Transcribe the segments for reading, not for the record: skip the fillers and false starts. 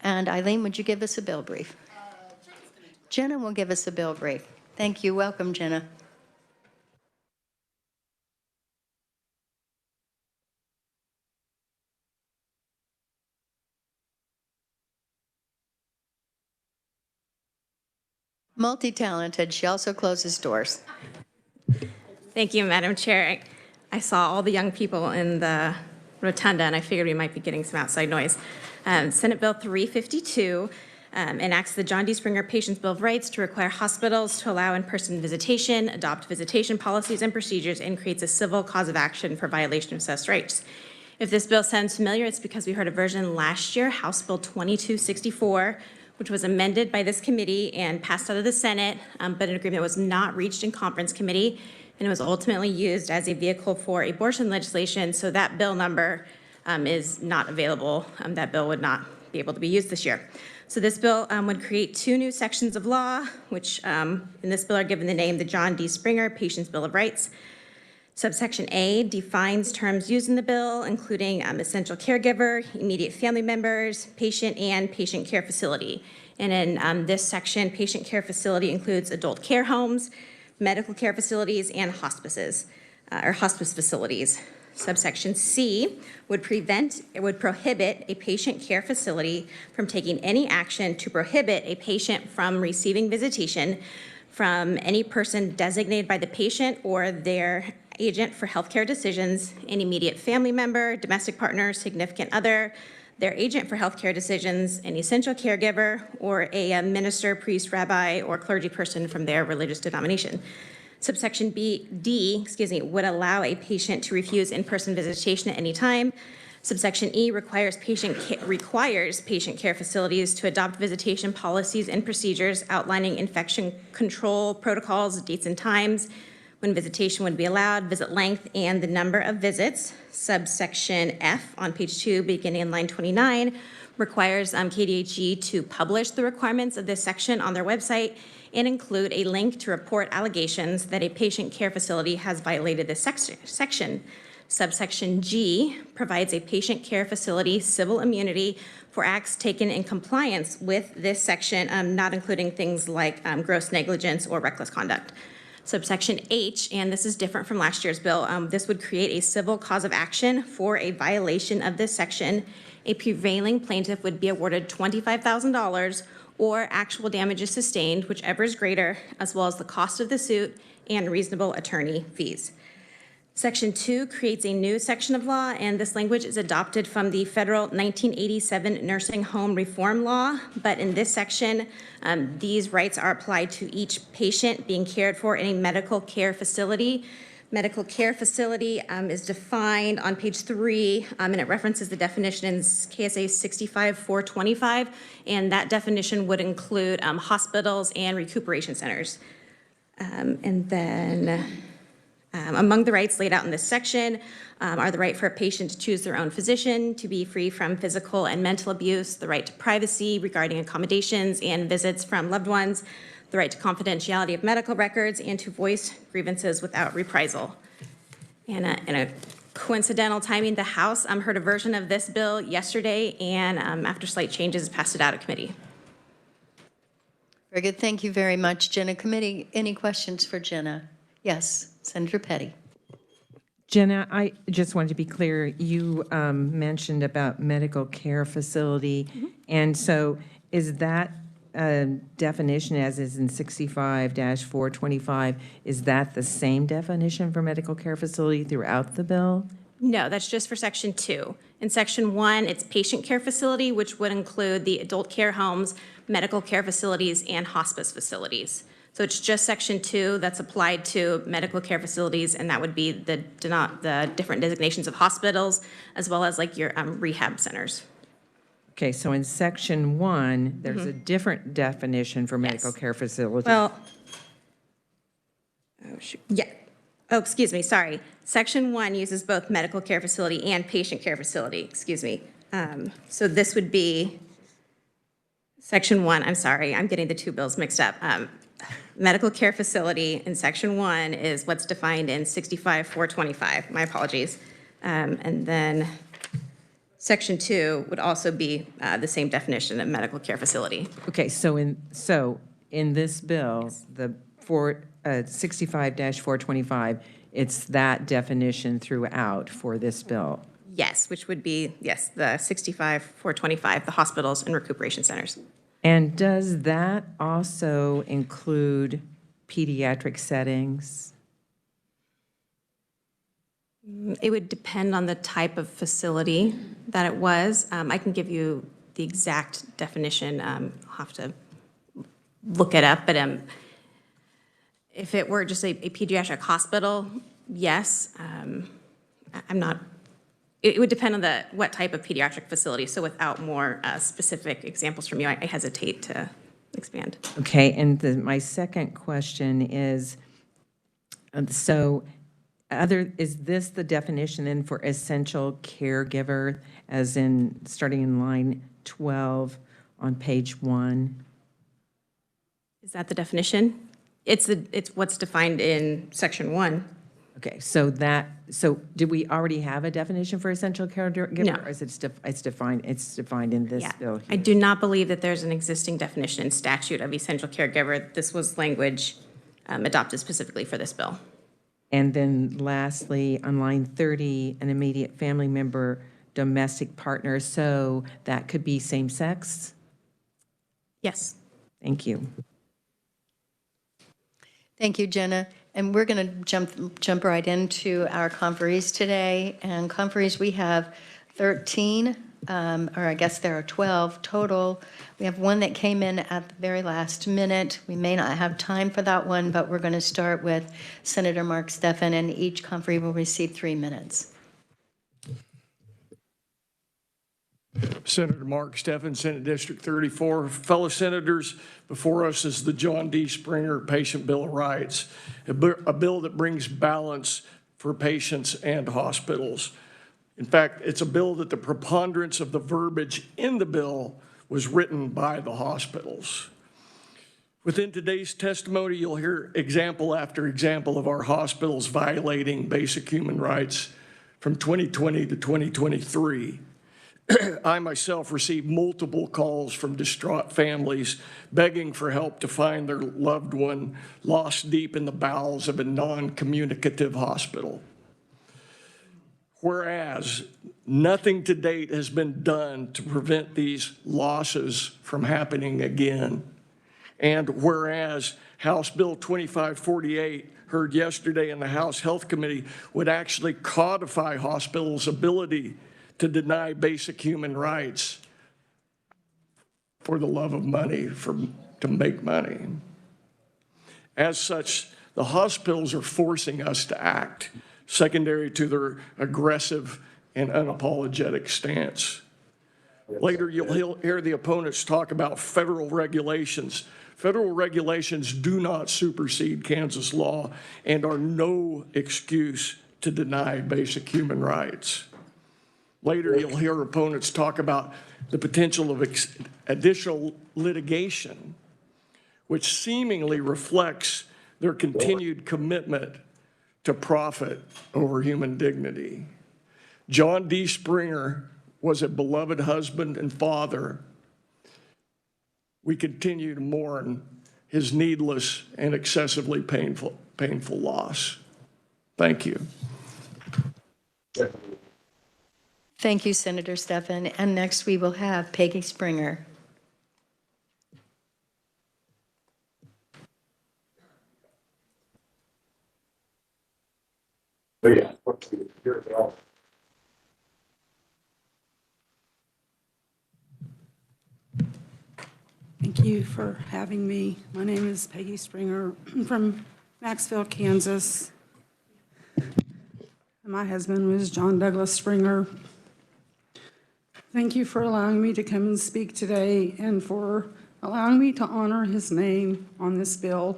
And Eileen, would you give us a bill brief? Jenna will give us a bill brief. Thank you. Welcome, Jenna. Multi-talented. She also closes doors. Thank you, Madam Chair. I saw all the young people in the rotunda, and I figured we might be getting some outside noise. Senate Bill 352 enacts the John D. Springer Patients' Bill of Rights to require hospitals to allow in-person visitation, adopt visitation policies and procedures, and creates a civil cause of action for violation of such rights. If this bill sounds familiar, it's because we heard a version last year, House Bill 2264, which was amended by this committee and passed out of the Senate, but an agreement was not reached in conference committee, and it was ultimately used as a vehicle for abortion legislation, so that bill number is not available. That bill would not be able to be used this year. So this bill would create two new sections of law, which in this bill are given the name the John D. Springer Patients' Bill of Rights. Subsection A defines terms used in the bill, including essential caregiver, immediate family members, patient, and patient care facility. And in this section, patient care facility includes adult care homes, medical care facilities, and hospices, or hospice facilities. Subsection C would prohibit a patient care facility from taking any action to prohibit a patient from receiving visitation from any person designated by the patient or their agent for healthcare decisions, an immediate family member, domestic partner, significant other, their agent for healthcare decisions, an essential caregiver, or a minister, priest, rabbi, or clergy person from their religious denomination. Subsection D would allow a patient to refuse in-person visitation at any time. Subsection E requires patient care facilities to adopt visitation policies and procedures outlining infection control protocols, dates and times, when visitation would be allowed, visit length, and the number of visits. Subsection F on page 2, beginning in line 29, requires KDHE to publish the requirements of this section on their website and include a link to report allegations that a patient care facility has violated this section. Subsection G provides a patient care facility civil immunity for acts taken in compliance with this section, not including things like gross negligence or reckless conduct. Subsection H, and this is different from last year's bill, this would create a civil cause of action for a violation of this section. A prevailing plaintiff would be awarded $25,000 or actual damages sustained, whichever is greater, as well as the cost of the suit and reasonable attorney fees. Section 2 creates a new section of law, and this language is adopted from the federal 1987 Nursing Home Reform Law. But in this section, these rights are applied to each patient being cared for in a medical care facility. Medical care facility is defined on page 3, and it references the definition in KSA 65-425, and that definition would include hospitals and recuperation centers. And then among the rights laid out in this section are the right for a patient to choose their own physician, to be free from physical and mental abuse, the right to privacy regarding accommodations and visits from loved ones, the right to confidentiality of medical records, and to voice grievances without reprisal. And in a coincidental timing, the House heard a version of this bill yesterday, and after slight changes, passed it out of committee. Very good. Thank you very much, Jenna. Committee, any questions for Jenna? Yes, Senator Petty. Jenna, I just wanted to be clear. You mentioned about medical care facility, and so is that definition as is in 65-425, is that the same definition for medical care facility throughout the bill? No, that's just for section 2. In section 1, it's patient care facility, which would include the adult care homes, medical care facilities, and hospice facilities. So it's just section 2 that's applied to medical care facilities, and that would be the different designations of hospitals, as well as like your rehab centers. Okay, so in section 1, there's a different definition for medical care facility. Well, excuse me, sorry. Section 1 uses both medical care facility and patient care facility, excuse me. So this would be section 1, I'm sorry, I'm getting the two bills mixed up. Medical care facility in section 1 is what's defined in 65-425, my apologies. And then Section 2 would also be the same definition of medical care facility. Okay, so in this bill, the 65-425, it's that definition throughout for this bill. Yes, which would be, yes, the 65-425, the hospitals and recuperation centers. And does that also include pediatric settings? It would depend on the type of facility that it was. I can give you the exact definition. I'll have to look it up, but if it were just a pediatric hospital, yes. I'm not, it would depend on what type of pediatric facility. So without more specific examples from you, I hesitate to expand. Okay, and my second question is, is this the definition then for essential caregiver, as in, starting in line 12 on page 1? Is that the definition? It's what's defined in section 1. Okay, so did we already have a definition for essential caregiver? No. Or is it's defined in this Yeah. bill? I do not believe that there's an existing definition in statute of essential caregiver. This was language adopted specifically for this bill. And then lastly, on line 30, an immediate family member, domestic partner, so that could be same-sex? Yes. Thank you. Thank you, Jenna. And we're going to jump right into our conferees today. And conferees, we have 13, or I guess there are 12 total. We have one that came in at the very last minute. We may not have time for that one, but we're going to start with Senator Mark Steffen, and each conferee will receive 3 minutes. Senator Mark Steffen, Senate District 34. Fellow senators, before us is the John D. Springer Patient Bill of Rights, a bill that brings balance for patients and hospitals. In fact, it's a bill that the preponderance of the verbiage in the bill was written by the hospitals. Within today's testimony, you'll hear example after example of our hospitals violating basic human rights from 2020 to 2023. I myself received multiple calls from distraught families begging for help to find their loved one lost deep in the bowels of a non-communicative hospital. Whereas nothing to date has been done to prevent these losses from happening again. And whereas House Bill 2548, heard yesterday in the House Health Committee, would actually codify hospitals' ability to deny basic human rights for the love of money, to make money. As such, the hospitals are forcing us to act, secondary to their aggressive and unapologetic stance. Later, you'll hear the opponents talk about federal regulations. Federal regulations do not supersede Kansas law and are no excuse to deny basic human rights. Later, you'll hear opponents talk about the potential of additional litigation, which seemingly reflects their continued commitment to profit over human dignity. John D. Springer was a beloved husband and father. We continue to mourn his needless and excessively painful loss. Thank you. Thank you, Senator Steffen. And next we will have Peggy Springer. Thank you for having me. My name is Peggy Springer. I'm from Maxville, Kansas. My husband was John Douglas Springer. Thank you for allowing me to come and speak today and for allowing me to honor his name on this bill.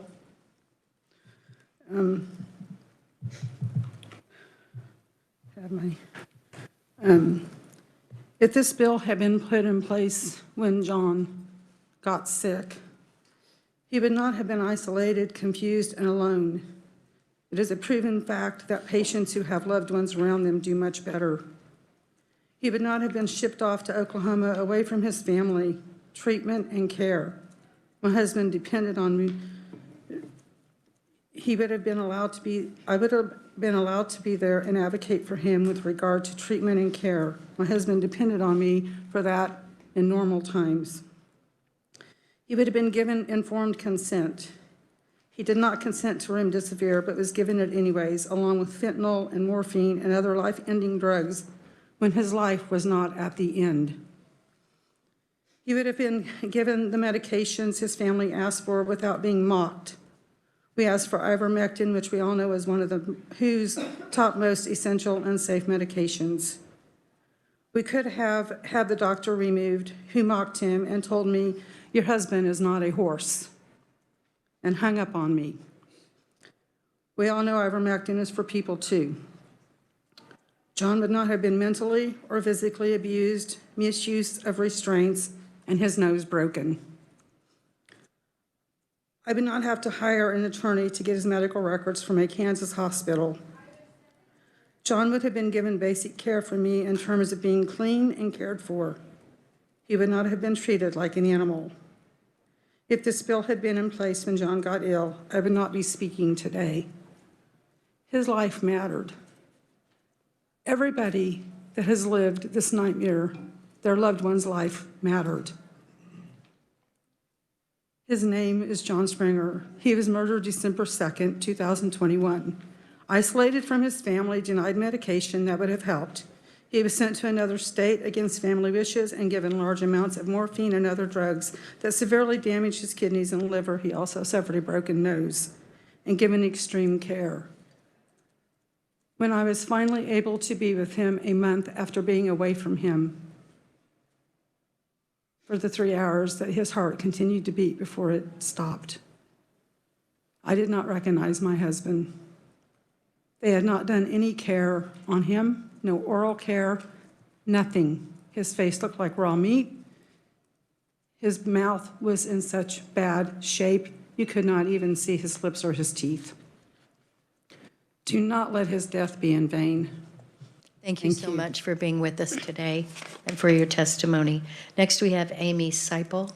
If this bill had been put in place when John got sick, he would not have been isolated, confused, and alone. It is a proven fact that patients who have loved ones around them do much better. He would not have been shipped off to Oklahoma away from his family, treatment, and care. My husband depended on me. I would have been allowed to be there and advocate for him with regard to treatment and care. My husband depended on me for that in normal times. He would have been given informed consent. He did not consent to remdesivir, but was given it anyways, along with fentanyl and morphine and other life-ending drugs when his life was not at the end. He would have been given the medications his family asked for without being mocked. We asked for ivermectin, which we all know is one of the WHO's top most essential and safe medications. We could have had the doctor removed who mocked him and told me, "Your husband is not a horse," and hung up on me. We all know ivermectin is for people too. John would not have been mentally or physically abused, misuse of restraints, and his nose broken. I would not have to hire an attorney to get his medical records from a Kansas hospital. John would have been given basic care from me in terms of being clean and cared for. He would not have been treated like an animal. If this bill had been in place when John got ill, I would not be speaking today. His life mattered. Everybody that has lived this nightmare, their loved one's life mattered. His name is John Springer. He was murdered December 2nd, 2021. Isolated from his family, denied medication that would have helped. He was sent to another state against family wishes and given large amounts of morphine and other drugs that severely damaged his kidneys and liver. He also suffered a broken nose and given extreme care. When I was finally able to be with him a month after being away from him, for the 3 hours that his heart continued to beat before it stopped, I did not recognize my husband. They had not done any care on him, no oral care, nothing. His face looked like raw meat. His mouth was in such bad shape, you could not even see his lips or his teeth. Do not let his death be in vain. Thank you so much for being with us today and for your testimony. Next, we have Amy Seipel.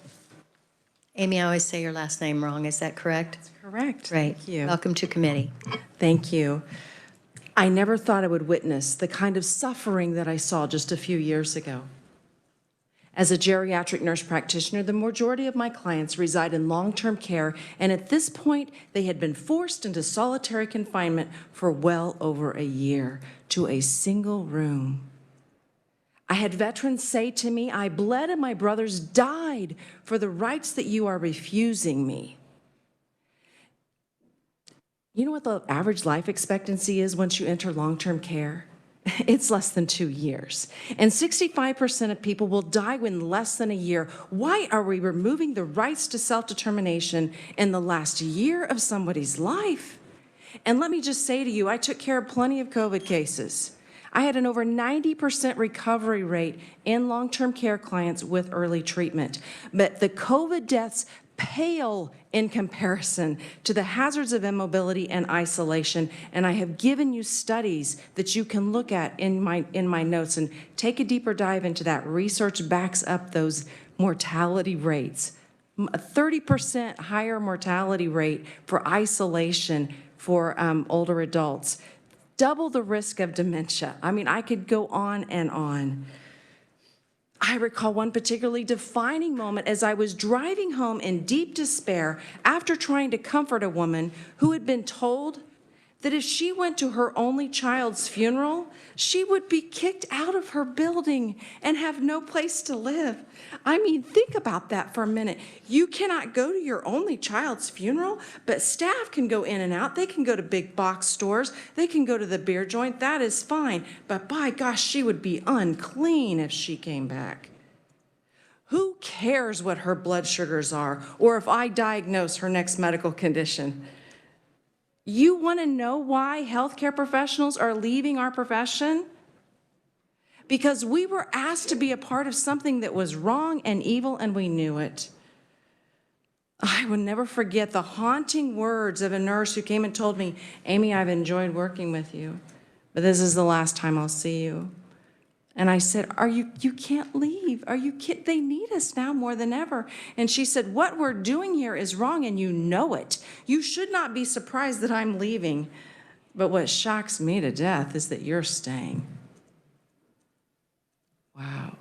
Amy, I always say your last name wrong. Is that correct? Correct. Great. Thank you. Welcome to committee. Thank you. I never thought I would witness the kind of suffering that I saw just a few years ago. As a geriatric nurse practitioner, the majority of my clients reside in long-term care, and at this point, they had been forced into solitary confinement for well over a year to a single room. I had veterans say to me, "I bled and my brothers died for the rights that you are refusing me." You know what the average life expectancy is once you enter long-term care? It's less than 2 years. And 65% of people will die in less than a year. Why are we removing the rights to self-determination in the last year of somebody's life? And let me just say to you, I took care of plenty of COVID cases. I had an over 90% recovery rate in long-term care clients with early treatment. But the COVID deaths pale in comparison to the hazards of immobility and isolation, and I have given you studies that you can look at in my notes and take a deeper dive into that. Research backs up those mortality rates. A 30% higher mortality rate for isolation for older adults. Double the risk of dementia. I mean, I could go on and on. I recall one particularly defining moment as I was driving home in deep despair after trying to comfort a woman who had been told that if she went to her only child's funeral, she would be kicked out of her building and have no place to live. I mean, think about that for a minute. You cannot go to your only child's funeral, but staff can go in and out. They can go to big box stores. They can go to the beer joint. That is fine. But by gosh, she would be unclean if she came back. Who cares what her blood sugars are or if I diagnose her next medical condition? You want to know why healthcare professionals are leaving our profession? Because we were asked to be a part of something that was wrong and evil, and we knew it. I will never forget the haunting words of a nurse who came and told me, "Amy, I've enjoyed working with you, but this is the last time I'll see you." And I said, you can't leave. They need us now more than ever. And she said, what we're doing here is wrong and you know it. You should not be surprised that I'm leaving. But what shocks me to death is that you're staying. Wow.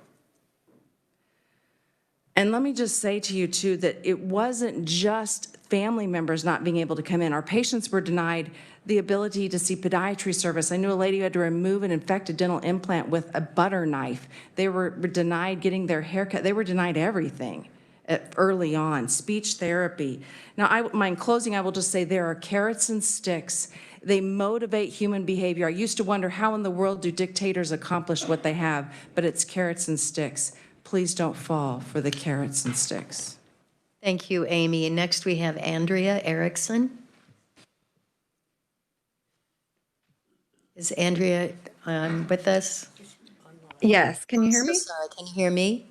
And let me just say to you too, that it wasn't just family members not being able to come in. Our patients were denied the ability to see podiatry service. I knew a lady who had to remove an infected dental implant with a butter knife. They were denied getting their hair cut. They were denied everything early on, speech therapy. Now, in closing, I will just say there are carrots and sticks. They motivate human behavior. I used to wonder how in the world do dictators accomplish what they have, but it's carrots and sticks. Please don't fall for the carrots and sticks. Thank you, Amy. And next we have Andrea Erickson. Is Andrea with us? Yes, can you hear So me? sorry, can you hear me?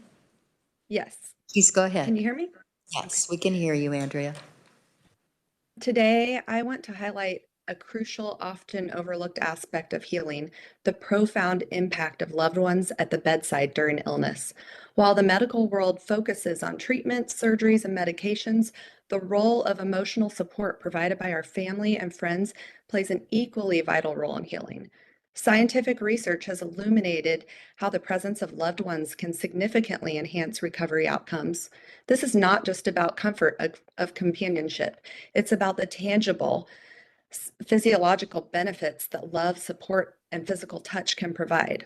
Yes. Please go Can ahead. you hear me? Yes, we can hear you, Andrea. Today, I want to highlight a crucial, often overlooked aspect of healing, the profound impact of loved ones at the bedside during illness. While the medical world focuses on treatments, surgeries, and medications, the role of emotional support provided by our family and friends plays an equally vital role in healing. Scientific research has illuminated how the presence of loved ones can significantly enhance recovery outcomes. This is not just about comfort of companionship, it's about the tangible physiological benefits that love, support, and physical touch can provide.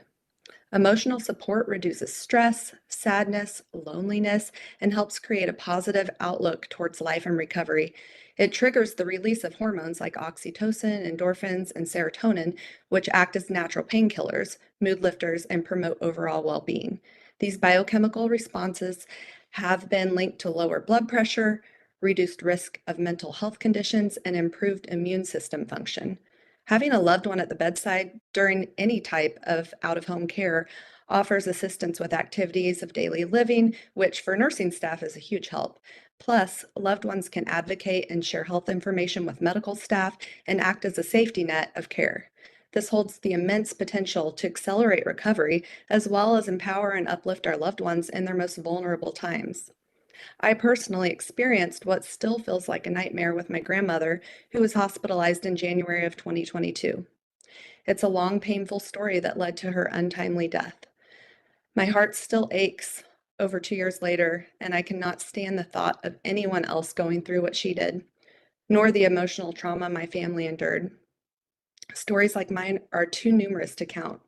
Emotional support reduces stress, sadness, loneliness, and helps create a positive outlook towards life and recovery. It triggers the release of hormones like oxytocin, endorphins, and serotonin, which act as natural painkillers, mood lifters, and promote overall well being. These biochemical responses have been linked to lower blood pressure, reduced risk of mental health conditions, and improved immune system function. Having a loved one at the bedside during any type of out-of-home care offers assistance with activities of daily living, which for nursing staff is a huge help. Plus, loved ones can advocate and share health information with medical staff and act as a safety net of care. This holds the immense potential to accelerate recovery as well as empower and uplift our loved ones in their most vulnerable times. I personally experienced what still feels like a nightmare with my grandmother, who was hospitalized in January of 2022. It's a long, painful story that led to her untimely death. My heart still aches over 2 years later, and I cannot stand the thought of anyone else going through what she did, nor the emotional trauma my family endured. Stories like mine are too numerous to count.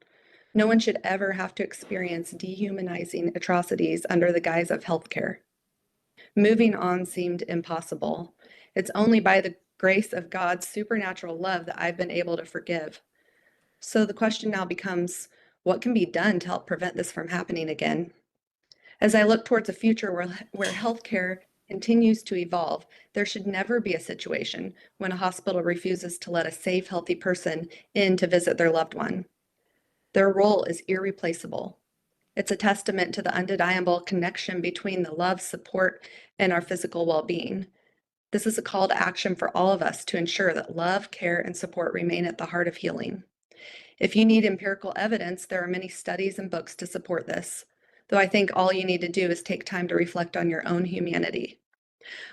No one should ever have to experience dehumanizing atrocities under the guise of healthcare. Moving on seemed impossible. It's only by the grace of God's supernatural love that I've been able to forgive. So the question now becomes, what can be done to help prevent this from happening again? As I look towards a future where healthcare continues to evolve, there should never be a situation when a hospital refuses to let a safe, healthy person in to visit their loved one. Their role is irreplaceable. It's a testament to the undeniable connection between the love, support, and our physical well-being. This is a call to action for all of us to ensure that love, care, and support remain at the heart of healing. If you need empirical evidence, there are many studies and books to support this, though I think all you need to do is take time to reflect on your own humanity.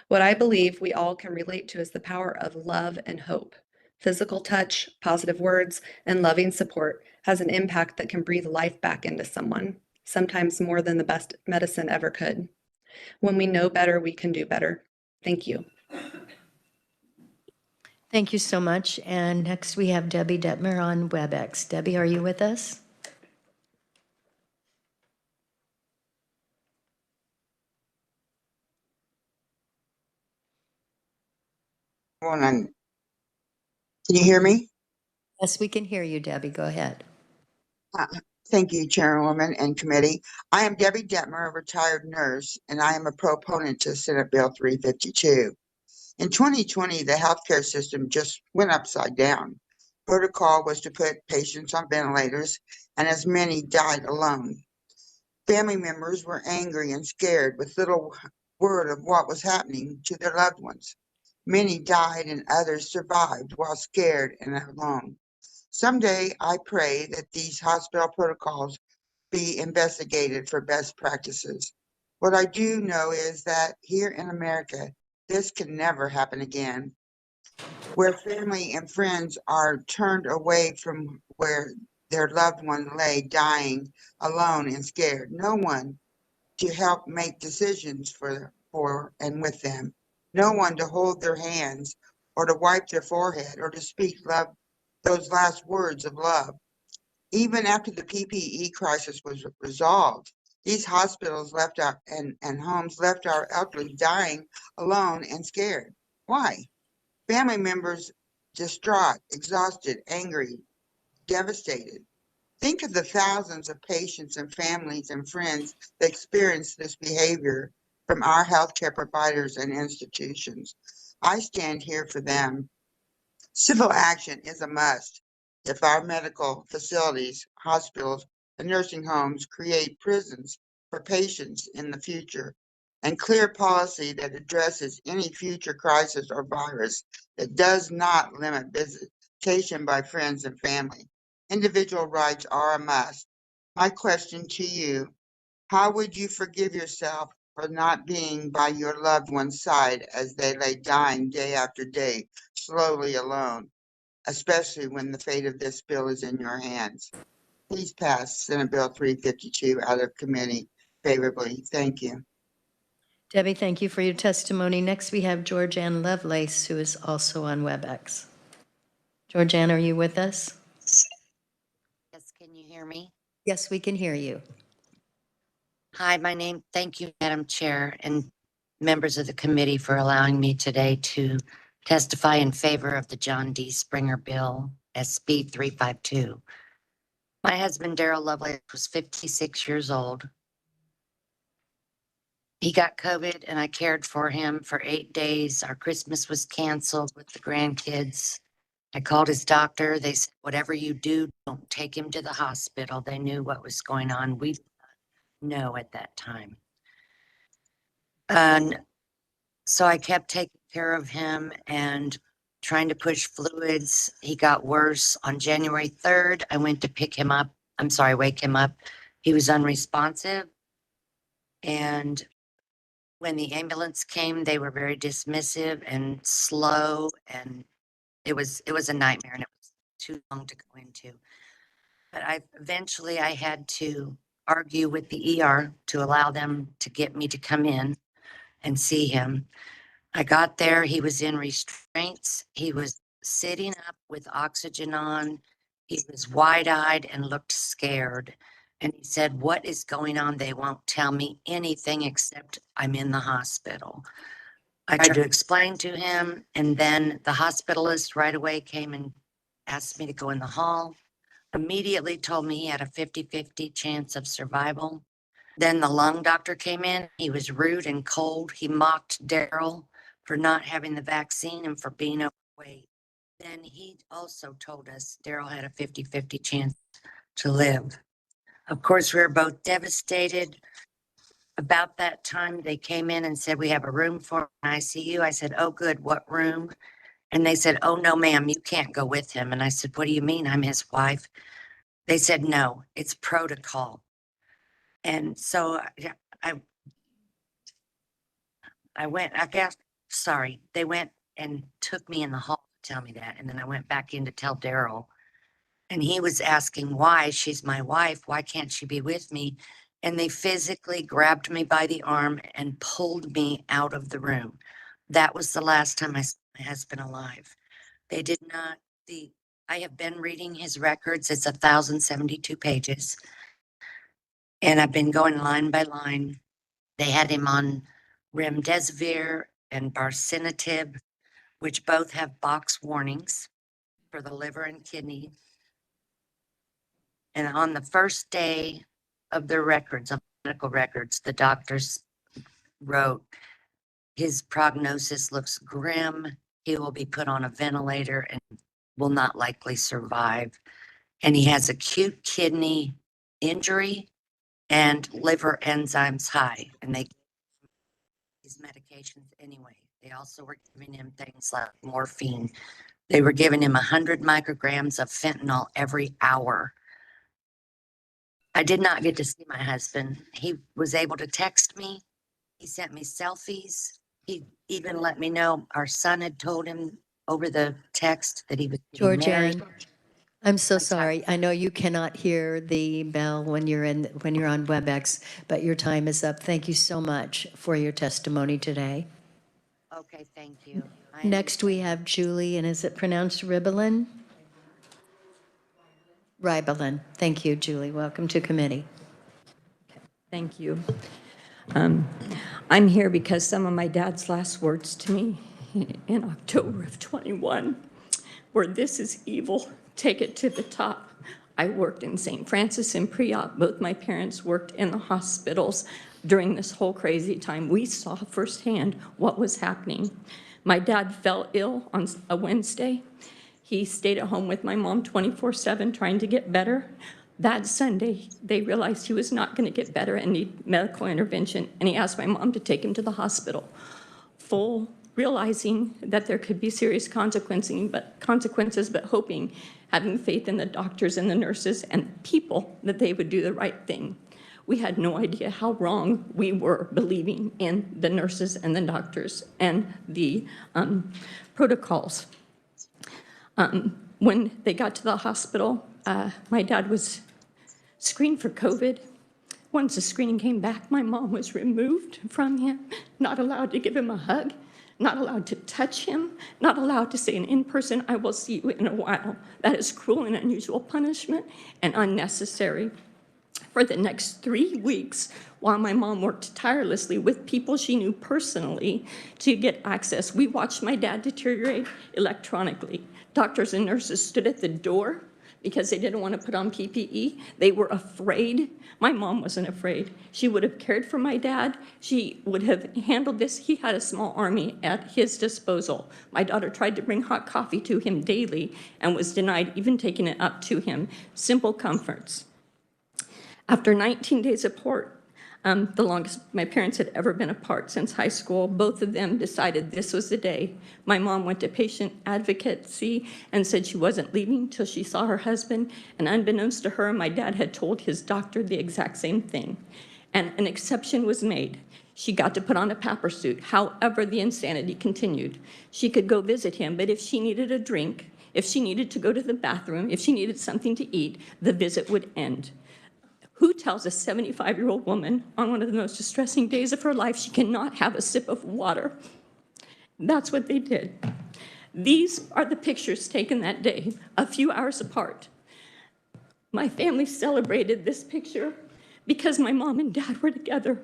What I believe we all can relate to is the power of love and hope. Physical touch, positive words, and loving support has an impact that can breathe life back into someone, sometimes more than the best medicine ever could. When we know better, we can do better. Thank you. Thank you so much. And next we have Debbie Detmer on WebEx. Debbie, are you with us? Can you hear me? Yes, we can hear you, Debbie. Go ahead. Uh, Thank you, Chairwoman and Committee. I am Debbie Detmer, a retired nurse, and I am a proponent to Senate Bill 352. In 2020, the healthcare system just went upside down. Protocol was to put patients on ventilators, and as many died alone. Family members were angry and scared with little word of what was happening to their loved ones. Many died and others survived while scared and alone. Someday I pray that these hospital protocols be investigated for best practices. What I do know is that here in America, this can never happen again, where family and friends are turned away from where their loved one lay dying alone and scared. No one to help make decisions for and with them. No one to hold their hands or to wipe their forehead or to speak love, those last words of love. Even after the PPE crisis was resolved, these hospitals left our and homes left our elderly dying alone and scared. Why? Family members distraught, exhausted, angry, devastated. Think of the thousands of patients and families and friends that experience this behavior from our healthcare providers and institutions. I stand here for them. Civil action is a must. If our medical facilities, hospitals, and nursing homes create prisons for patients in the future and clear policy that addresses any future crisis or virus that does not limit visitation by friends and family. Individual rights are a must. My question to you, how would you forgive yourself for not being by your loved one's side as they lay dying day after day, slowly alone, especially when the fate of this bill is in your hands? Please pass Senate Bill 352 out of committee favorably. Thank you. Debbie, thank you for your testimony. Next, we have Georgianne Lovelace, who is also on WebEx. Georgianne, are you with us? Yes, can you hear me? Yes, we can hear you. Hi, thank you, Madam Chair, and members of the committee for allowing me today to testify in favor of the John D. Springer Bill, SB 352. My husband, Darrell Lovelace, was 56 years old. He got COVID and I cared for him for 8 days. Our Christmas was canceled with the grandkids. I called his doctor. They said, whatever you do, don't take him to the hospital. They knew what was going on. We did not know at that time. And so I kept taking care of him and trying to push fluids. He got worse. On January 3rd, I went to wake him up. He was unresponsive. And when the ambulance came, they were very dismissive and slow. And it was a nightmare and it was too long to go into. But eventually I had to argue with the ER to allow them to get me to come in and see him. I got there, he was in restraints. He was sitting up with oxygen on. He was wide-eyed and looked scared. And he said, what is going on? They won't tell me anything except I'm in the hospital. I tried to explain to him, and then the hospitalist right away came and asked me to go in the hall. Immediately told me he had a 50-50 chance of survival. Then the lung doctor came in. He was rude and cold. He mocked Darrell for not having the vaccine and for being overweight. Then he also told us Darrell had a 50-50 chance to live. Of course, we were both devastated. About that time, they came in and said, we have a room for an ICU. I said, oh, good, what room? And they said, oh, no, ma'am, you can't go with him. And I said, what do you mean? I'm his wife. They said, no, it's protocol. And so I went, they went and took me in the hall to tell me that. And then I went back in to tell Darrell. And he was asking why, she's my wife, why can't she be with me? And they physically grabbed me by the arm and pulled me out of the room. That was the last time I saw my husband alive. They did not, I have been reading his records. It's 1,072 pages. And I've been going line by line. They had him on remdesivir and baricitinib, which both have box warnings for the liver and kidney. And on the first day of the records, of medical records, the doctors wrote, his prognosis looks grim. He will be put on a ventilator and will not likely survive. And he has acute kidney injury and liver enzymes high. And they these medications anyway. They also were giving him things like morphine. They were giving him 100 micrograms of fentanyl every hour. I did not get to see my husband. He was able to text me. He sent me selfies. He even let me know our son had told him over the text that he was getting married. Georgianne, I'm so I'm sorry. sorry. I know you cannot hear the bell when you're on WebEx, but your time is up. Thank you so much for your testimony today. Okay, thank you. I Next, we understand. have Julie, and is it pronounced Ribelin? Ribelin. Thank you, Julie. Welcome to committee. Thank you. I'm here because some of my dad's last words to me in October of 21 were, "This is evil, take it to the top." I worked in St. Francis and pre-op. Both my parents worked in the hospitals during this whole crazy time. We saw firsthand what was happening. My dad fell ill on a Wednesday. He stayed at home with my mom 24/7 trying to get better. That Sunday, they realized he was not going to get better and need medical intervention, and he asked my mom to take him to the hospital, full realizing that there could be serious consequences, but hoping, having faith in the doctors and the nurses and people that they would do the right thing. We had no idea how wrong we were believing in the nurses and the doctors and the protocols. When they got to the hospital, my dad was screened for COVID. Once the screening came back, my mom was removed from him, not allowed to give him a hug, not allowed to touch him, not allowed to say in person, "I will see you in a while." That is cruel and unusual punishment and unnecessary. For the next 3 weeks, while my mom worked tirelessly with people she knew personally to get access, we watched my dad deteriorate electronically. Doctors and nurses stood at the door because they didn't want to put on PPE. They were afraid. My mom wasn't afraid. She would have cared for my dad. She would have handled this. He had a small army at his disposal. My daughter tried to bring hot coffee to him daily and was denied even taking it up to him. Simple comforts. After 19 days apart, the longest my parents had ever been apart since high school, both of them decided this was the day. My mom went to patient advocacy and said she wasn't leaving till she saw her husband, and unbeknownst to her, my dad had told his doctor the exact same thing. And an exception was made. She got to put on a pamper suit. However, the insanity continued. She could go visit him, but if she needed a drink, if she needed to go to the bathroom, if she needed something to eat, the visit would end. Who tells a 75-year-old woman on one of the most distressing days of her life she cannot have a sip of water? That's what they did. These are the pictures taken that day, a few hours apart. My family celebrated this picture because my mom and dad were together.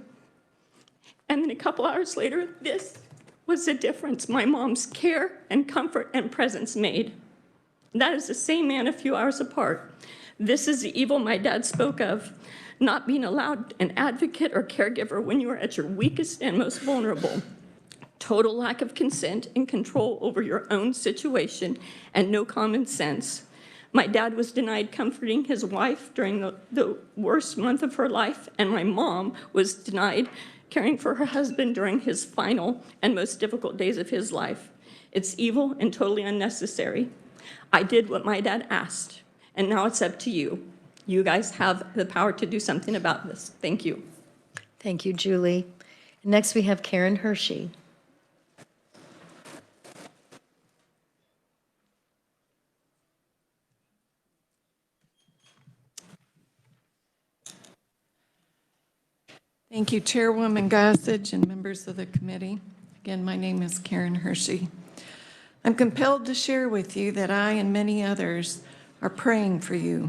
And then a couple hours later, this was the difference my mom's care and comfort and presence made. That is the same man a few hours apart. This is the evil my dad spoke of, not being allowed an advocate or caregiver when you are at your weakest and most vulnerable. Total lack of consent and control over your own situation and no common sense. My dad was denied comforting his wife during the worst month of her life, and my mom was denied caring for her husband during his final and most difficult days of his life. It's evil and totally unnecessary. I did what my dad asked. And now it's up to you. You guys have the power to do something about this. Thank you. Thank you, Julie. Next, we have Karen Hershey. Thank you, Chairwoman Gossage and members of the committee. Again, my name is Karen Hershey. I'm compelled to share with you that I and many others are praying for you.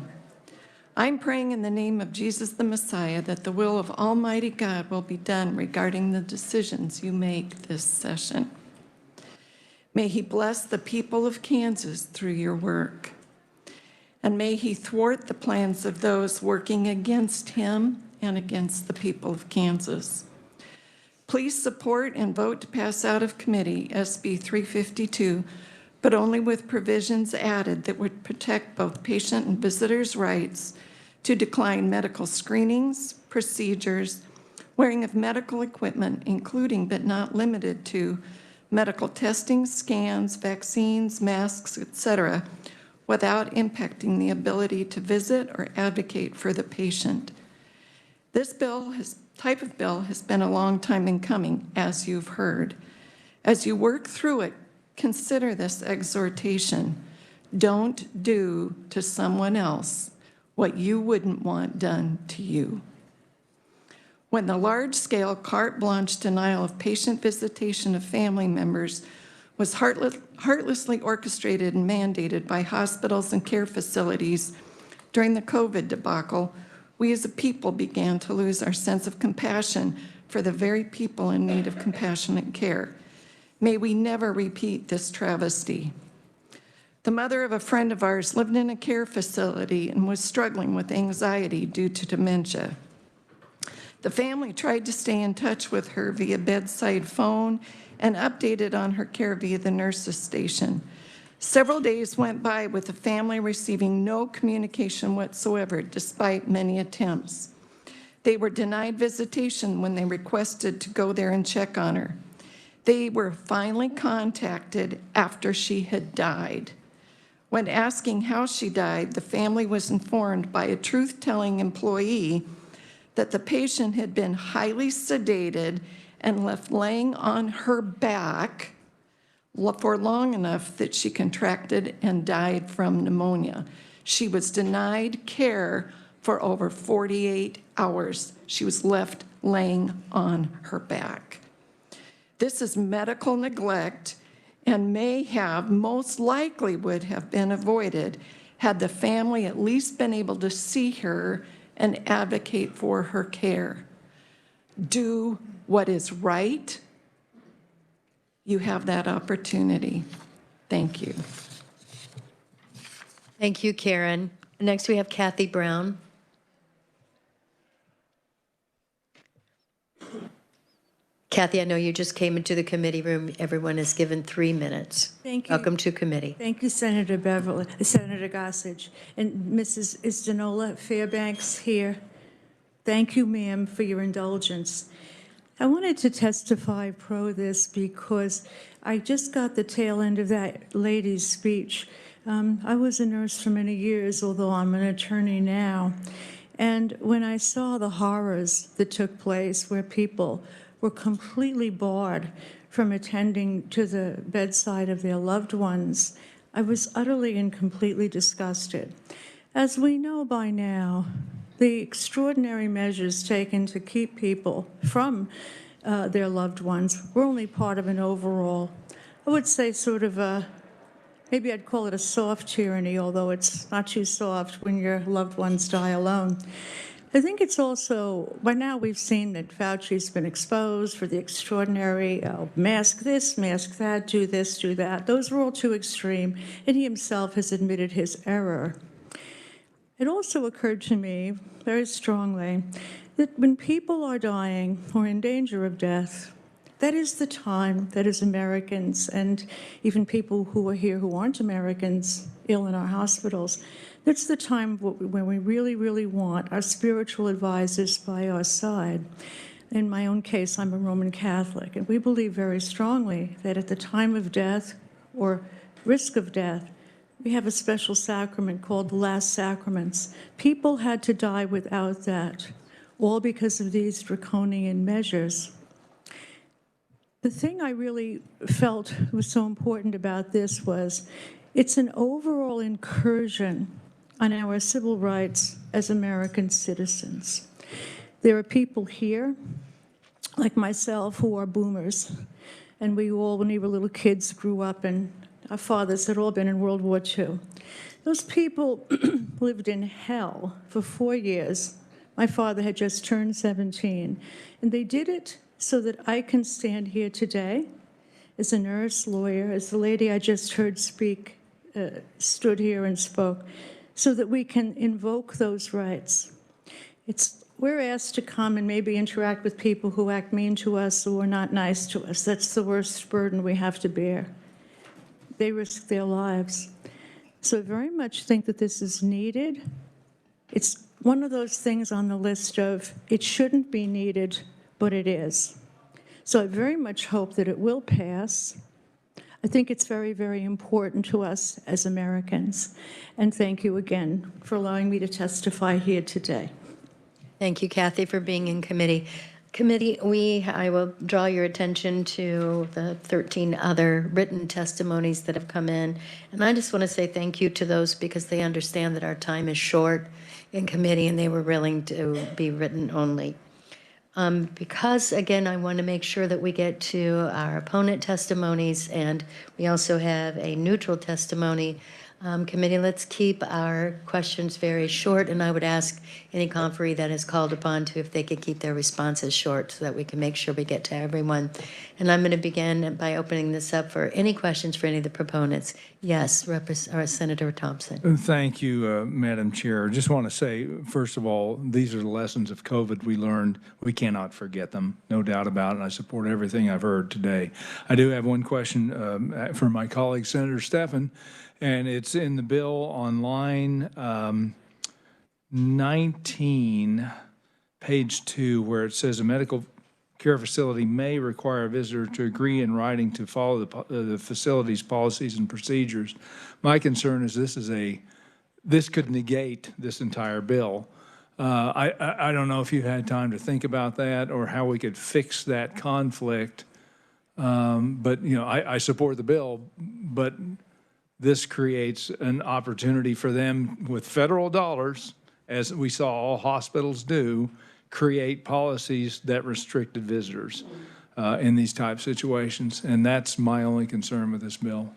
I'm praying in the name of Jesus the Messiah that the will of Almighty God will be done regarding the decisions you make this session. May He bless the people of Kansas through your work. And may He thwart the plans of those working against Him and against the people of Kansas. Please support and vote to pass out of committee SB 352, but only with provisions added that would protect both patient and visitors' rights to decline medical screenings, procedures, wearing of medical equipment, including but not limited to medical testing, scans, vaccines, masks, etc., without impacting the ability to visit or advocate for the patient. This type of bill has been a long time in coming, as you've heard. As you work through it, consider this exhortation. Don't do to someone else what you wouldn't want done to you. When the large-scale carte blanche denial of patient visitation of family members was heartlessly orchestrated and mandated by hospitals and care facilities during the COVID debacle, we as a people began to lose our sense of compassion for the very people in need of compassionate care. May we never repeat this travesty. The mother of a friend of ours lived in a care facility and was struggling with anxiety due to dementia. The family tried to stay in touch with her via bedside phone and updated on her care via the nurse's station. Several days went by with the family receiving no communication whatsoever, despite many attempts. They were denied visitation when they requested to go there and check on her. They were finally contacted after she had died. When asking how she died, the family was informed by a truth-telling employee that the patient had been highly sedated and left laying on her back for long enough that she contracted and died from pneumonia. She was denied care for over 48 hours. She was left laying on her back. This is medical neglect and most likely would have been avoided had the family at least been able to see her and advocate for her care. Do what is right. You have that opportunity. Thank you. Thank you, Karen. Next, we have Kathy Brown. Kathy, I know you just came into the committee room. Everyone is given 3 minutes. Thank you. Welcome to committee. Thank you, Senator Senator Gossage, and Mrs. Isdanola Fairbanks here. Thank you, ma'am, for your indulgence. I wanted to testify pro this because I just got the tail end of that lady's speech. I was a nurse for many years, although I'm an attorney now. And when I saw the horrors that took place where people were completely barred from attending to the bedside of their loved ones, I was utterly and completely disgusted. As we know by now, the extraordinary measures taken to keep people from their loved ones were only part of an overall, I would say sort of a, maybe I'd call it a soft tyranny, although it's not too soft when your loved ones die alone. I think it's also, by now we've seen that Fauci's been exposed for the extraordinary mask this, mask that, do this, do that. Those were all too extreme, and he himself has admitted his error. It also occurred to me very strongly that when people are dying or in danger of death, that is the time that as Americans and even people who are here who aren't Americans ill in our hospitals, that's the time when we really, really want our spiritual advisors by our side. In my own case, I'm a Roman Catholic, and we believe very strongly that at the time of death or risk of death, we have a special sacrament called the Last Sacraments. People had to die without that, all because of these draconian measures. The thing I really felt was so important about this was it's an overall incursion on our civil rights as American citizens. There are people here, like myself, who are boomers, and we all, when we were little kids, grew up, and our fathers had all been in World War II. Those people lived in hell for 4 years. My father had just turned 17, and they did it so that I can stand here today as a nurse, lawyer, as the lady I just heard speak, stood here and spoke, so that we can invoke those rights. We're asked to come and maybe interact with people who act mean to us or are not nice to us. That's the worst burden we have to bear. They risk their lives. So I very much think that this is needed. It's one of those things on the list of it shouldn't be needed, but it is. So I very much hope that it will pass. I think it's very, very important to us as Americans. And thank you again for allowing me to testify here today. Thank you, Kathy, for being in committee. I will draw your attention to the 13 other written testimonies that have come in. And I just want to say thank you to those because they understand that our time is short in committee and they were willing to be written only. Because, again, I want to make sure that we get to our opponent testimonies, and we also have a neutral testimony. Committee, let's keep our questions very short, and I would ask any conferee that is called upon to if they could keep their responses short so that we can make sure we get to everyone. And I'm going to begin by opening this up for any questions for any of the proponents. Yes, Senator Thompson. Thank you, Madam Chair. Just want to say, first of all, these are the lessons of COVID we learned. We cannot forget them, no doubt about it, and I support everything I've heard today. I do have one question for my colleague, Senator Stephan, and it's in the bill on line 19, page 2, where it says a medical care facility may require a visitor to agree in writing to follow the facility's policies and procedures. My concern is this could negate this entire bill. I don't know if you had time to think about that or how we could fix that conflict. But you know, I support the bill, but this creates an opportunity for them with federal dollars, as we saw all hospitals do, create policies that restricted visitors in these type situations. And that's my only concern with this bill.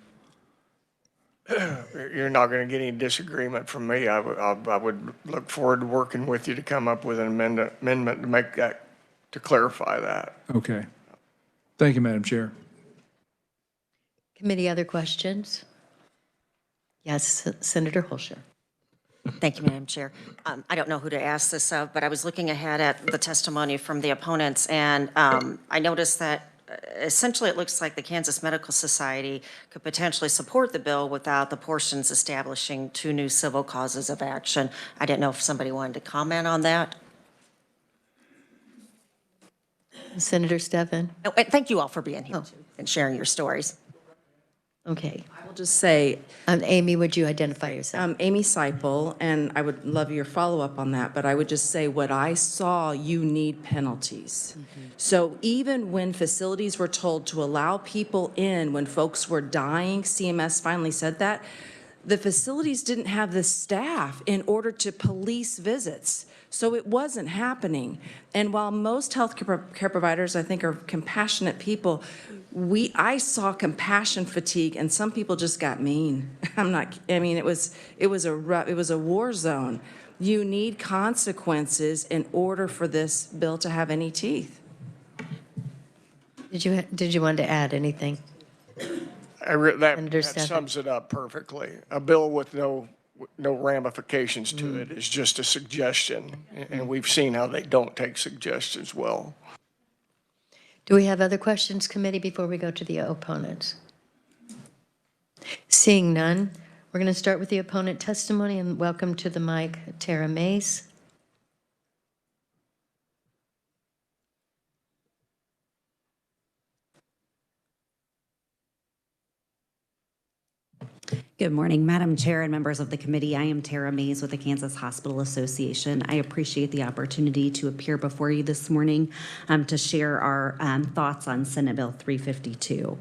You're not going to get any disagreement from me. I would look forward to working with you to come up with an amendment to make that, to clarify that. Okay. Thank you, Madam Chair. Committee, other questions? Yes, Senator Holscher. Thank you, Madam Chair. I don't know who to ask this of, but I was looking ahead at the testimony from the opponents, and I noticed that essentially it looks like the Kansas Medical Society could potentially support the bill without the portions establishing 2 new civil causes of action. I didn't know if somebody wanted to comment on that. Senator Stephan. Oh, and thank you all for being here too, and sharing your stories. Okay. I will just say, Amy, would you identify yourself? Amy Seipel, and I would love your follow-up on that, but I would just say what I saw, you need penalties. So even when facilities were told to allow people in when folks were dying, CMS finally said that, the facilities didn't have the staff in order to police visits. So it wasn't happening. And while most health care providers, I think, are compassionate people, I saw compassion fatigue, and some people just got mean. It was a war zone. You need consequences in order for this bill to have any teeth. Did you want to add anything? That sums it up perfectly. A bill with no ramifications to it is just a suggestion, and we've seen how they don't take suggestions well. Do we have other questions, committee, before we go to the opponents? Seeing none, we're going to start with the opponent testimony, and welcome to the mic, Tara Mays. Good morning, Madam Chair and members of the committee. I am Tara Mays with the Kansas Hospital Association. I appreciate the opportunity to appear before you this morning to share our thoughts on Senate Bill 352.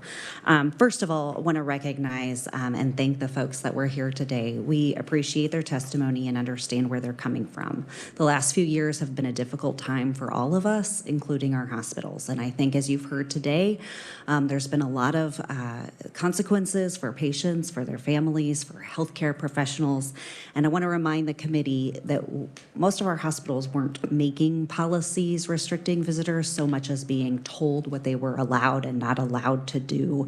First of all, I want to recognize and thank the folks that were here today. We appreciate their testimony and understand where they're coming from. The last few years have been a difficult time for all of us, including our hospitals. And I think, as you've heard today, there's been a lot of consequences for patients, for their families, for healthcare professionals. And I want to remind the committee that most of our hospitals weren't making policies restricting visitors so much as being told what they were allowed and not allowed to do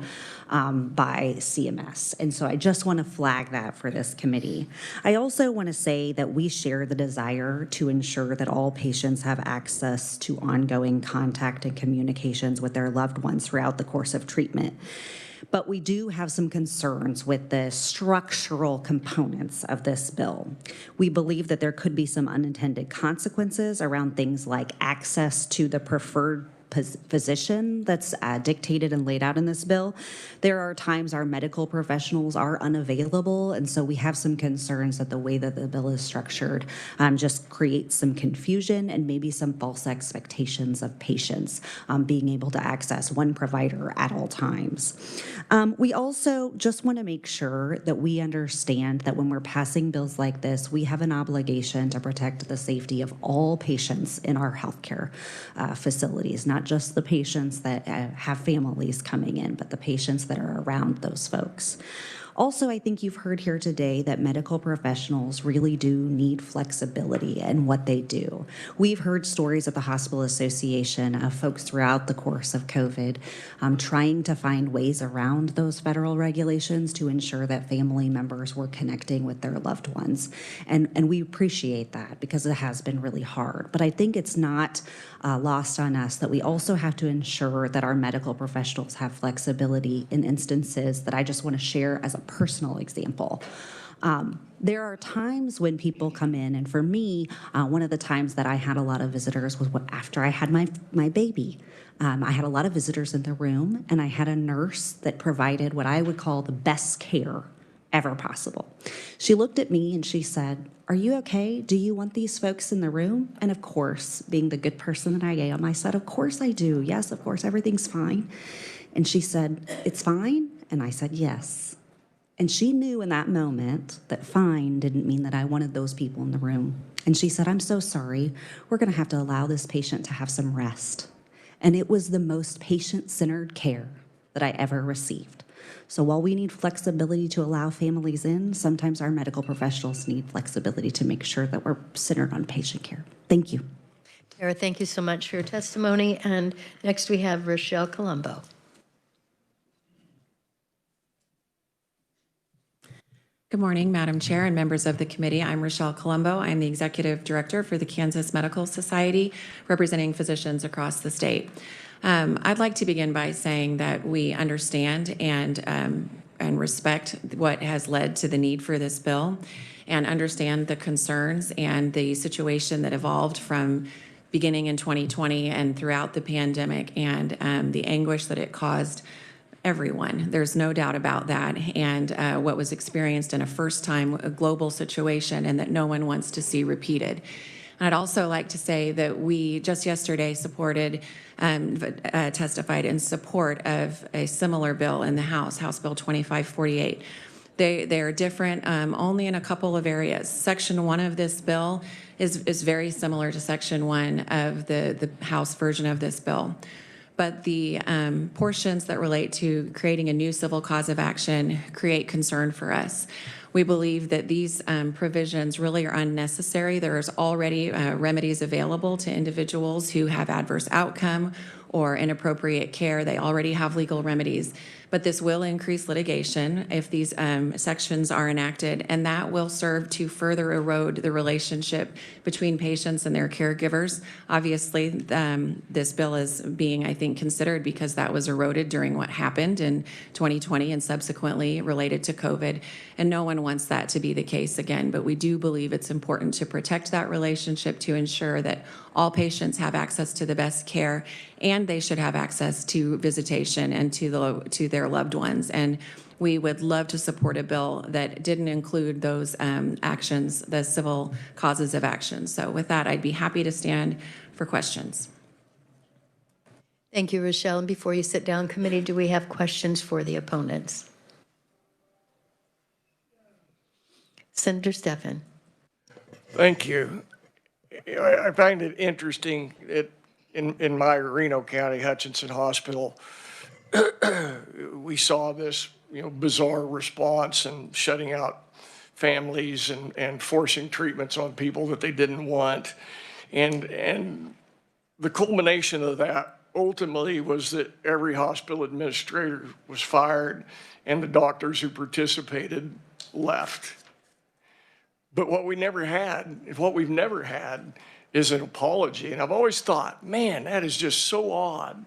by CMS. And so I just want to flag that for this committee. I also want to say that we share the desire to ensure that all patients have access to ongoing contact and communications with their loved ones throughout the course of treatment. But we do have some concerns with the structural components of this bill. We believe that there could be some unintended consequences around things like access to the preferred physician that's dictated and laid out in this bill. There are times our medical professionals are unavailable, and so we have some concerns that the way that the bill is structured just creates some confusion and maybe some false expectations of patients being able to access one provider at all times. We also just want to make sure that we understand that when we're passing bills like this, we have an obligation to protect the safety of all patients in our healthcare facilities, not just the patients that have families coming in, but the patients that are around those folks. Also, I think you've heard here today that medical professionals really do need flexibility in what they do. We've heard stories at the Hospital Association of folks throughout the course of COVID trying to find ways around those federal regulations to ensure that family members were connecting with their loved ones. And we appreciate that because it has been really hard. But I think it's not lost on us that we also have to ensure that our medical professionals have flexibility in instances that I just want to share as a personal example. There are times when people come in, and for me, one of the times that I had a lot of visitors was after I had my baby. I had a lot of visitors in the room, and I had a nurse that provided what I would call the best care ever possible. She looked at me and she said, "Are you okay? Do you want these folks in the room?" And of course, being the good person that I am, I said, "Of course I do. Yes, of course, everything's fine." And she said, "It's fine?" And I said, "Yes." And she knew in that moment that fine didn't mean that I wanted those people in the room. And she said, "I'm so sorry. We're going to have to allow this patient to have some rest." And it was the most patient-centered care that I ever received. So while we need flexibility to allow families in, sometimes our medical professionals need flexibility to make sure that we're centered on patient care. Thank you. Tara, thank you so much for your testimony. And next we have Rochelle Colombo. Good morning, Madam Chair and members of the committee. I'm Rochelle Colombo. I'm the Executive Director for the Kansas Medical Society, representing physicians across the state. I'd like to begin by saying that we understand and respect what has led to the need for this bill and understand the concerns and the situation that evolved from beginning in 2020 and throughout the pandemic and the anguish that it caused everyone. There's no doubt about that. And what was experienced in a first-time global situation and that no one wants to see repeated. And I'd also like to say that we just yesterday testified in support of a similar bill in the House Bill 2548. They are different only in a couple of areas. Section 1 of this bill is very similar to Section 1 of the House version of this bill. But the portions that relate to creating a new civil cause of action create concern for us. We believe that these provisions really are unnecessary. There is already remedies available to individuals who have adverse outcome or inappropriate care. They already have legal remedies. But this will increase litigation if these sections are enacted, and that will serve to further erode the relationship between patients and their caregivers. Obviously, this bill is being, I think, considered because that was eroded during what happened in 2020 and subsequently related to COVID, and no one wants that to be the case again. But we do believe it's important to protect that relationship to ensure that all patients have access to the best care, and they should have access to visitation and to their loved ones. And we would love to support a bill that didn't include those actions, the civil causes of action. So with that, I'd be happy to stand for questions. Thank you, Rochelle. And before you sit down, committee, do we have questions for the opponents? Senator Stephan. Thank you. I find it interesting that in my Reno County Hutchinson Hospital, we saw this, bizarre response and shutting out families and forcing treatments on people that they didn't want. And the culmination of that ultimately was that every hospital administrator was fired and the doctors who participated left. But what we've never had is an apology. And I've always thought, man, that is just so odd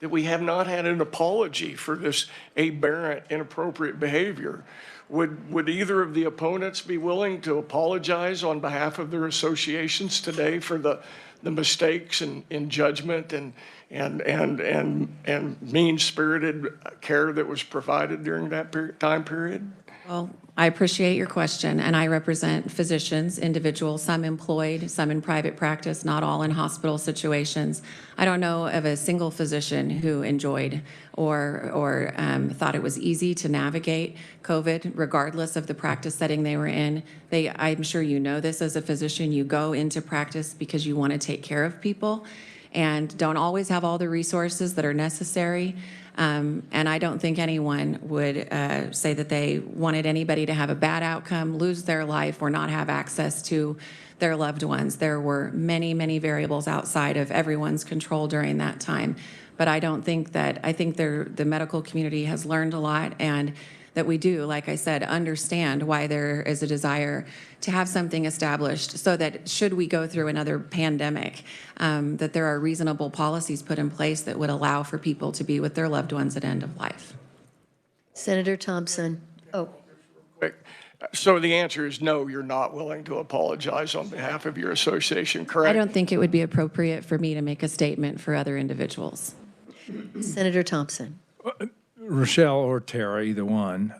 that we have not had an apology for this aberrant, inappropriate behavior. Would either of the opponents be willing to apologize on behalf of their associations today for the mistakes in judgment and and mean-spirited care that was provided during that time period? Well, I appreciate your question, and I represent physicians, individuals, some employed, some in private practice, not all in hospital situations. I don't know of a single physician who enjoyed or thought it was easy to navigate COVID, regardless of the practice setting they were in. I'm sure you know this as a physician. You go into practice because you want to take care of people and don't always have all the resources that are necessary. And I don't think anyone would say that they wanted anybody to have a bad outcome, lose their life, or not have access to their loved ones. There were many, many variables outside of everyone's control during that time. But I don't think that, I think the medical community has learned a lot, and that we do, like I said, understand why there is a desire to have something established so that should we go through another pandemic, that there are reasonable policies put in place that would allow for people to be with their loved ones at end of life. Senator Thompson. Oh, Quick. So the answer is no, you're not willing to apologize on behalf of your association, correct? I don't think it would be appropriate for me to make a statement for other individuals. Senator Thompson. Rochelle or Tara, either one.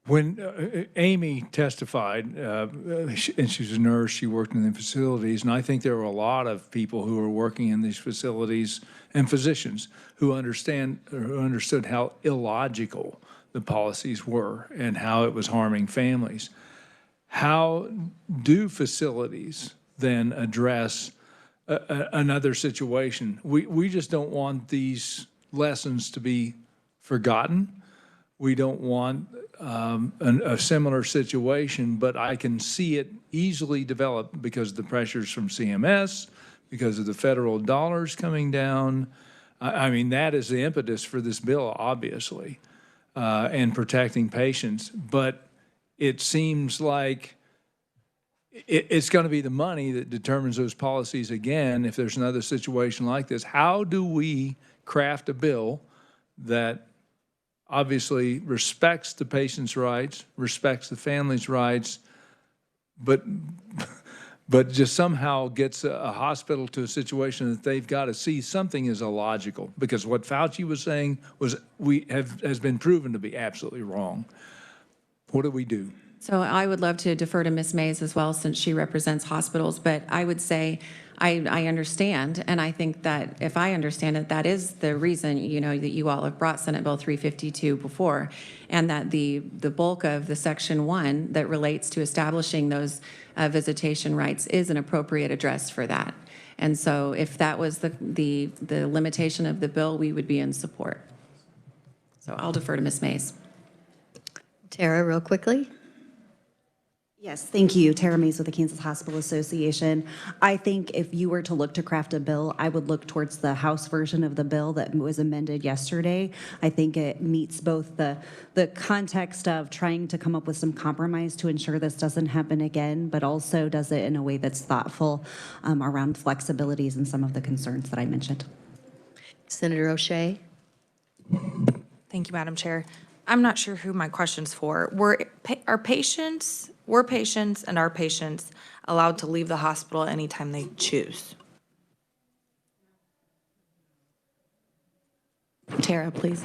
When Amy testified, and she's a nurse, she worked in the facilities, and I think there were a lot of people who were working in these facilities and physicians who understood how illogical the policies were and how it was harming families. How do facilities then address another situation? We just don't want these lessons to be forgotten. We don't want a similar situation, but I can see it easily develop because of the pressures from CMS, because of the federal dollars coming down. I mean, that is the impetus for this bill, obviously, and protecting patients. But it seems like it's going to be the money that determines those policies again if there's another situation like this. How do we craft a bill that obviously respects the patient's rights, respects the family's rights, but just somehow gets a hospital to a situation that they've got to see something is illogical? Because what Fauci was saying has been proven to be absolutely wrong. What do we do? So I would love to defer to Ms. Mays as well, since she represents hospitals, but I would say I understand, and I think that if I understand it, that is the reason, that you all have brought Senate Bill 352 before, and that the bulk of the Section 1 that relates to establishing those visitation rights is an appropriate address for that. And so if that was the limitation of the bill, we would be in support. So I'll defer to Ms. Mays. Tara, real quickly. Yes, thank you. Tara Mays with the Kansas Hospital Association. I think if you were to look to craft a bill, I would look towards the House version of the bill that was amended yesterday. I think it meets both the context of trying to come up with some compromise to ensure this doesn't happen again, but also does it in a way that's thoughtful around flexibilities and some of the concerns that I mentioned. Senator O'Shea. Thank you, Madam Chair. I'm not sure who my question's for. Were patients and are patients allowed to leave the hospital anytime they choose? Tara, please.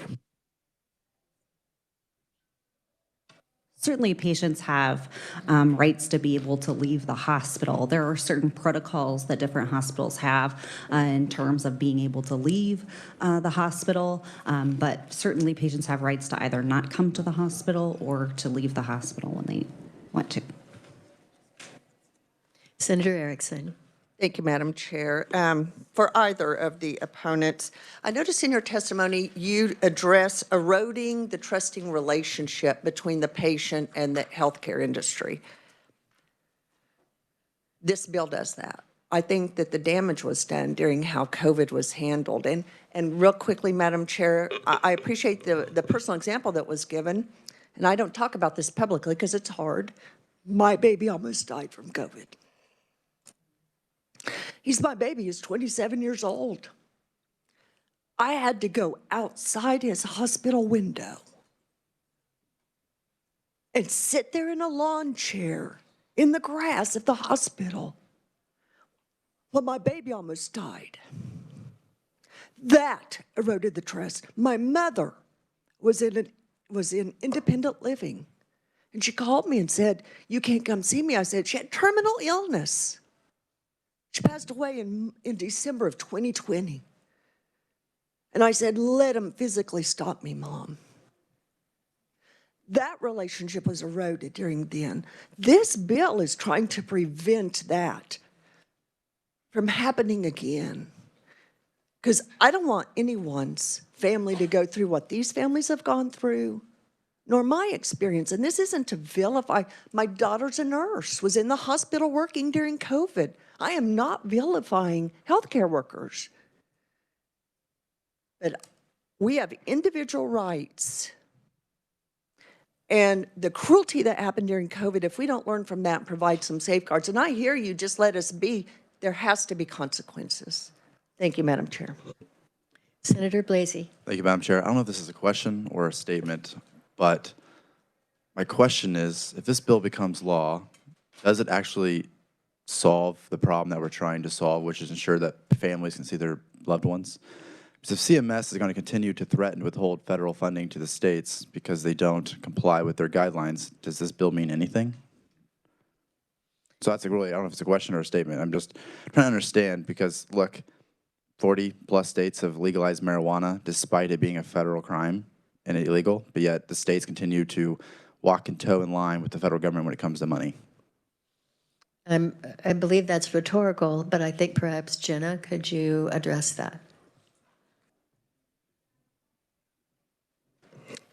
Certainly, patients have rights to be able to leave the hospital. There are certain protocols that different hospitals have in terms of being able to leave the hospital, but certainly patients have rights to either not come to the hospital or to leave the hospital when they want to. Senator Erickson. Thank you, Madam Chair. For either of the opponents, I noticed in your testimony you address eroding the trusting relationship between the patient and the healthcare industry. This bill does that. I think that the damage was done during how COVID was handled. And real quickly, Madam Chair, I appreciate the personal example that was given, and I don't talk about this publicly because it's hard. My baby almost died from COVID. He's my baby. He's 27 years old. I had to go outside his hospital window and sit there in a lawn chair in the grass at the hospital. Well, my baby almost died. That eroded the trust. My mother was in independent living. And she called me and said, "You can't come see me." I said, "She had terminal illness." She passed away in December of 2020. And I said, "Let them physically stop me, Mom." That relationship was eroded during then. This bill is trying to prevent that from happening again. Because I don't want anyone's family to go through what these families have gone through, nor my experience. And this isn't to vilify. My daughter's a nurse, was in the hospital working during COVID. I am not vilifying healthcare workers. But we have individual rights. And the cruelty that happened during COVID, if we don't learn from that and provide some safeguards, and I hear you, just let us be, there has to be consequences. Thank you, Madam Chair. Senator Blasey. Thank you, Madam Chair. I don't know if this is a question or a statement, but my question is, if this bill becomes law, does it actually solve the problem that we're trying to solve, which is ensure that families can see their loved ones? Because if CMS is going to continue to threaten to withhold federal funding to the states because they don't comply with their guidelines, does this bill mean anything? So that's really, I don't know if it's a question or a statement. I'm just trying to understand because, look, 40 plus states have legalized marijuana despite it being a federal crime and illegal, but yet the states continue to walk and toe in line with the federal government when it comes to money. I believe that's rhetorical, but I think perhaps Jenna, could you address that?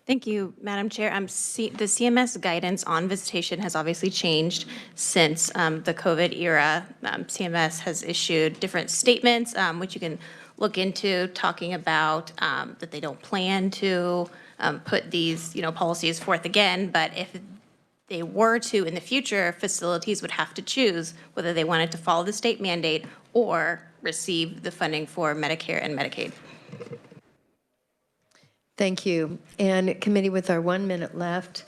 Thank you, Madam Chair. The CMS guidance on visitation has obviously changed since the COVID era. CMS has issued different statements, which you can look into, talking about that they don't plan to put these, policies forth again. But if they were to in the future, facilities would have to choose whether they wanted to follow the state mandate or receive the funding for Medicare and Medicaid. Thank you. And committee, with our 1 minute left,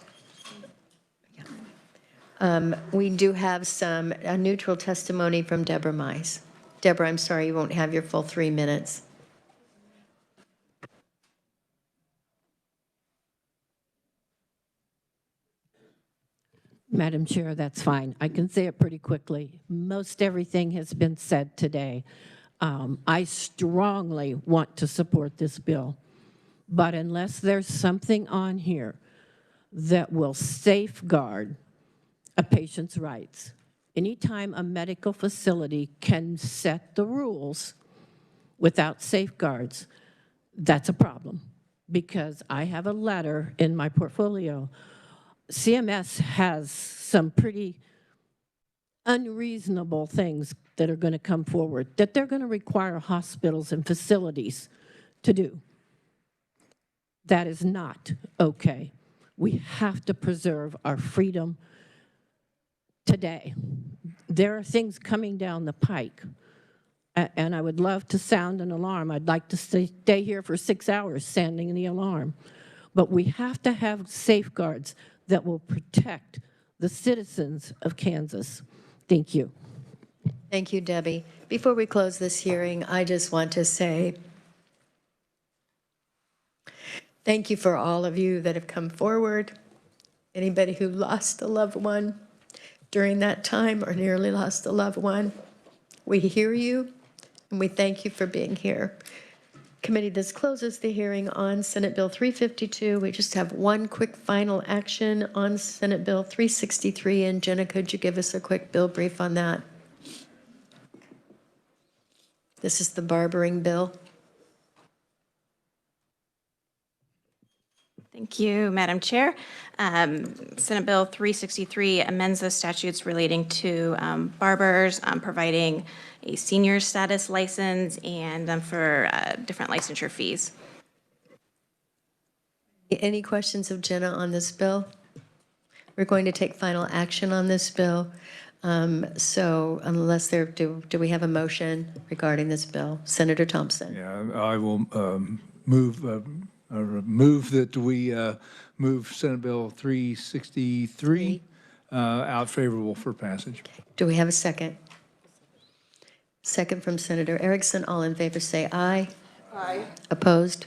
we do have a neutral testimony from Deborah Mize. Deborah, I'm sorry you won't have your full 3 minutes. Madam Chair, that's fine. I can say it pretty quickly. Most everything has been said today. I strongly want to support this bill. But unless there's something on here that will safeguard a patient's rights, anytime a medical facility can set the rules without safeguards, that's a problem. Because I have a letter in my portfolio. CMS has some pretty unreasonable things that are going to come forward that they're going to require hospitals and facilities to do. That is not okay. We have to preserve our freedom today. There are things coming down the pike, and I would love to sound an alarm. I'd like to stay here for 6 hours sounding the alarm. But we have to have safeguards that will protect the citizens of Kansas. Thank you. Thank you, Debbie. Before we close this hearing, I just want to say thank you for all of you that have come forward. Anybody who lost a loved one during that time or nearly lost a loved one, we hear you and we thank you for being here. Committee, this closes the hearing on Senate Bill 352. We just have one quick final action on Senate Bill 363. And Jenna, could you give us a quick bill brief on that? This is the barbering bill. Thank you, Madam Chair. Senate Bill 363 amends the statutes relating to barbers, providing a senior status license and for different licensure fees. Any questions of Jenna on this bill? We're going to take final action on this bill. So unless do we have a motion regarding this bill? Senator Thompson. Yeah, I will move that we move Senate Bill 363 out favorable for passage. Do we have a second? Second from Senator Erickson. All in favor say aye. Aye. Opposed?